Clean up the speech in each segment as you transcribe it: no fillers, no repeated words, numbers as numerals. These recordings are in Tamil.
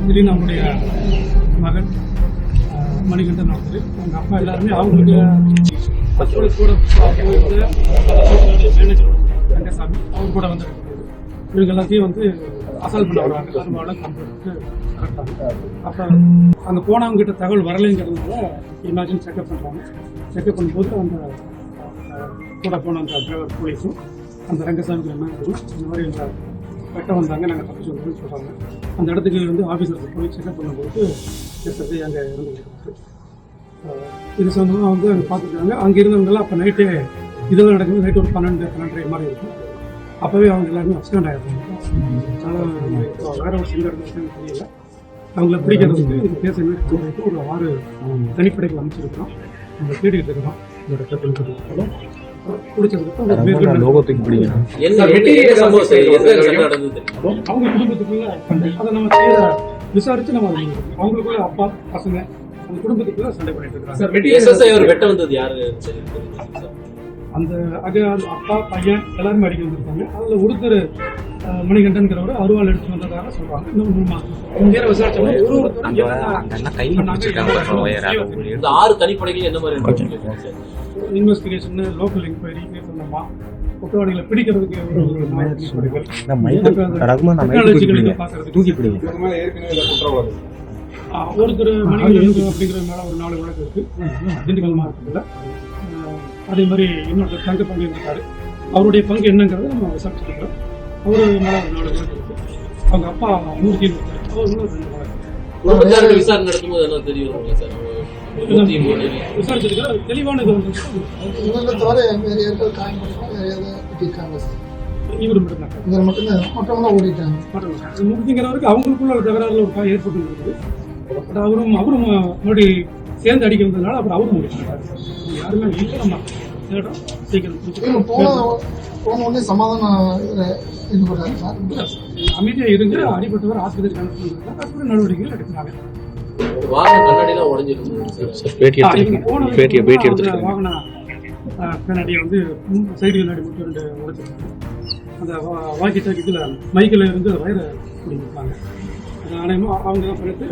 திடீர்னு அவங்களுடைய மகன் மணிகண்டன் ஒருத்தர், அவங்க அப்பா எல்லாருமே அவங்களுக்கு கூட மேனேஜர் ரங்கசாமி அவங்க கூட வந்து இவங்க எல்லாத்தையும் வந்து அசால்ட் பண்ண வருவாங்க. அருமாவில் கம்ப்யூட்டருக்கு கரெக்டாக அப்போ அங்கே போனவங்க கிட்ட தகவல் வரலைங்கிறதுனால இமேஜின் செக்அப் பண்ணுறாங்க. செக்அப் பண்ணும்போது அந்த கூட போன அந்த டிரைவர் போலீஸும் அந்த ரங்கசாமி மேனேஜரும் இந்த மாதிரி இந்த வெட்ட வந்தாங்க, நாங்கள் தப்பிச்சு வந்தோம்னு சொல்கிறாங்க. அந்த இடத்துக்கு வந்து ஆஃபீஸர்ஸ் போய் செக்அப் பண்ணும்போது எஸ்எஸ்ஐ அங்கே இருந்துருக்கு. இது சம்பந்தமாக வந்து அங்கே பார்த்துருக்காங்க. அங்கே இருந்தவங்களாம் அப்போ நைட்டே இதெல்லாம் நடக்குது. நைட்டு ஒரு 12-12:30 மாதிரி இருக்கும். அப்போவே அவங்க எல்லாருமே அப்சண்ட் ஆகிருப்பாங்க. வேற ஒரு சிங்கர் இருந்துச்சுன்னு தெரியல. அவங்கள பிடிக்கிறதுக்கு இது பேச ஒரு 6 தனிப்படைகள் அமைச்சிருக்கிறோம். அவங்க தேடிக்கிட்டு இருக்கிறோம். இதோட பிடிச்சதுக்கு அவங்க குடும்பத்துக்குள்ள அதை நம்ம விசாரிச்சு நம்ம அவங்களுக்குள்ள அப்பா பசங்க அந்த குடும்பத்துக்குள்ள சண்டை பண்ணிட்டு இருக்காங்க. அந்த அப்பா பையன் எல்லாருமே அடிக்க வந்திருக்காங்க. அதில் ஒருத்தர் மணிகண்டன்கிறவர் அருவாள் எடுத்து வந்ததாக சொல்றாங்க. இன்னும் 3 மாதம் நேர விசாரிச்சோம்னா இன்வெஸ்டிகேஷன், லோக்கல் என்கொயரி பண்ணோமா, குற்றவாளிகளை பிடிக்கிறதுக்கு ஒருத்தர் மணிகண்டன் அப்படிங்கிற மேல ஒரு 4 வழக்கு இருக்கு திண்டுக்கல் மாவட்டத்தில். அதே மாதிரி இன்னொருத்தர் தங்க பங்கு இருக்காரு. அவருடைய பங்கு என்னங்கிறத நம்ம விசாரிச்சுருக்கிறோம். அவரு மேல ஒரு 4 வழக்கு இருக்கு. அவங்க அப்பா மூர்த்தி இருக்காரு. அவர் இன்னொரு 2 வழக்கு விசாரணை நடத்தும்போது என்ன தெரியும் விசாரிச்சிருக்கிற தெளிவானது வந்து இவர் மட்டும்தான் ஓடிட்டாங்க. மூர்த்திங்கிறவருக்கு அவங்களுக்குள்ள ஒரு தகராறுல ஒரு ஏற்பட்டு இருக்குது. அவரும் மறுபடி சேர்ந்து அடிக்க வந்ததுனால அப்புறம் அவரும் முடிச்சாரு. யாருமே இல்லை. நம்ம சீக்கிரம் அமைதியா இருந்து அடிபட்டவர் ஆஸ்பத்திரிக்கு அனுப்பினாங்க. நடவடிக்கைகள் எடுக்கிறாங்க. வாகன கண்ணாடியை வந்து சைடு கண்ணாடி மட்டும் 2 உடைச்சிருக்காங்க. அந்த வாக்கி டாக்கில மைக்கில் இருந்து வயரை பிடிங்கிருக்காங்க. அவங்க தான் பண்ணிட்டு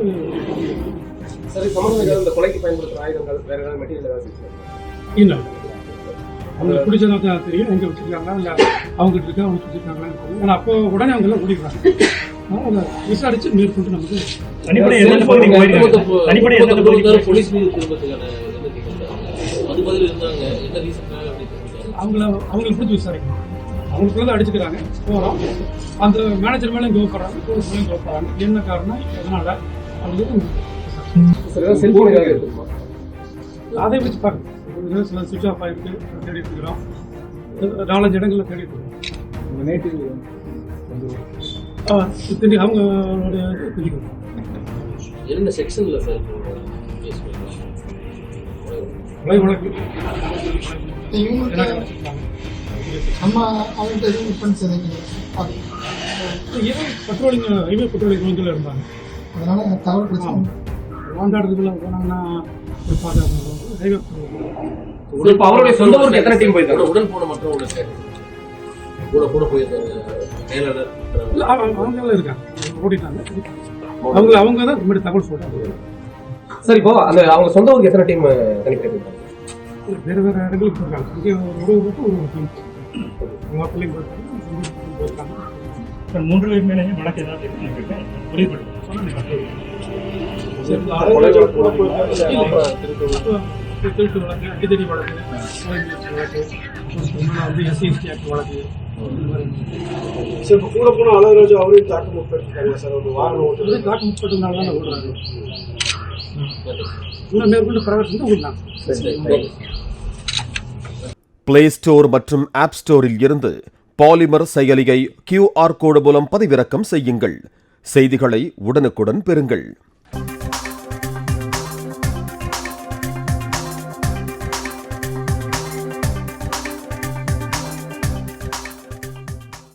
கொலைக்கு பயன்படுத்துற ஆயுதங்கள் வேற ஏதாவது மெட்டீரியல் இல்லை. அவங்களுக்கு பிடிச்சதான் தெரியும். எங்க வச்சிருக்காங்களா இல்லை அவங்ககிட்ட இருக்கா அவங்க வச்சிருக்காங்களான்னு தெரியும். ஏன்னா அப்போ உடனே அவங்க எல்லாம் ஓடிக்கிறாங்க. அதை விசாரிச்சு மேற்கொண்டு நமக்கு அவங்களுக்கு பிடிச்சி விசாரிக்கணும். அவங்களுக்குள்ள அடிச்சுக்கிறாங்க. போகிறோம். அந்த மேனேஜர் மேலே கோவப்படுறாங்க, போலீஸ் மேலே கோவப்படுறாங்க. என்ன காரணம், எதனால அவங்களுக்கு அதை வச்சு பார்க்கணும். சில சுவிட்ச் ஆஃப் ஆகிருக்கு, தேடிட்டு இருக்கிறோம். 4-5 இடங்களில் தேடிட்டு இருக்கோம். அவங்களுடைய என்ன செக்ஷன்ல சார் கொலை வழக்கு பட்ரோலிங் ஹைவே பட்ரோலிங் ரோந்தில் இருந்தாங்க. அதனால தகவல் பிரச்சனை அந்த இடத்துக்குள்ள போனாங்கன்னா ஒரு பாதுகாப்பு ஹைவே அவருடைய சொந்த ஊருக்கு எத்தனை டீம் போயிருக்காங்க? உடன் போன மற்றவங்களுக்கு கூட போயிருக்காங்க. அவங்க இருக்காங்க, ஓடிட்டாங்க. அவங்க தான் முன்னாடி தகவல் சொல்றாங்க. சார், இப்போ அந்த அவங்க சொந்த ஊருக்கு எத்தனை டீம் தனிப்பட்டு வேறு வேறு இடங்களுக்கு போயிருக்காங்க. இங்கே ஒரு டீம் பிள்ளைங்க போயிருக்காங்க. 3 பேர் மேலே வழக்கு ஏதாவது திருட்டு வழக்கு, அடித்தடி வழக்கு, வந்து எஸ்சி ஆக்ட் வழக்கு. கூட போன அழகராஜு அவரையும் தாக்கு முற்பட்டாங்க சார். ஒரு வாகனம் ஓட்டுறது தாக்கு முற்பட்டதுனால தான் ஓடுறாங்க. இன்னும் மேற்கொண்டு பிரவேசம் ஓடினாங்க. பிளே ஸ்டோர் மற்றும் ஆப் ஸ்டோரில் இருந்து பாலிமர் செயலியை QR கோடு மூலம் பதிவிறக்கம் செய்யுங்கள். செய்திகளை உடனுக்குடன் பெறுங்கள்.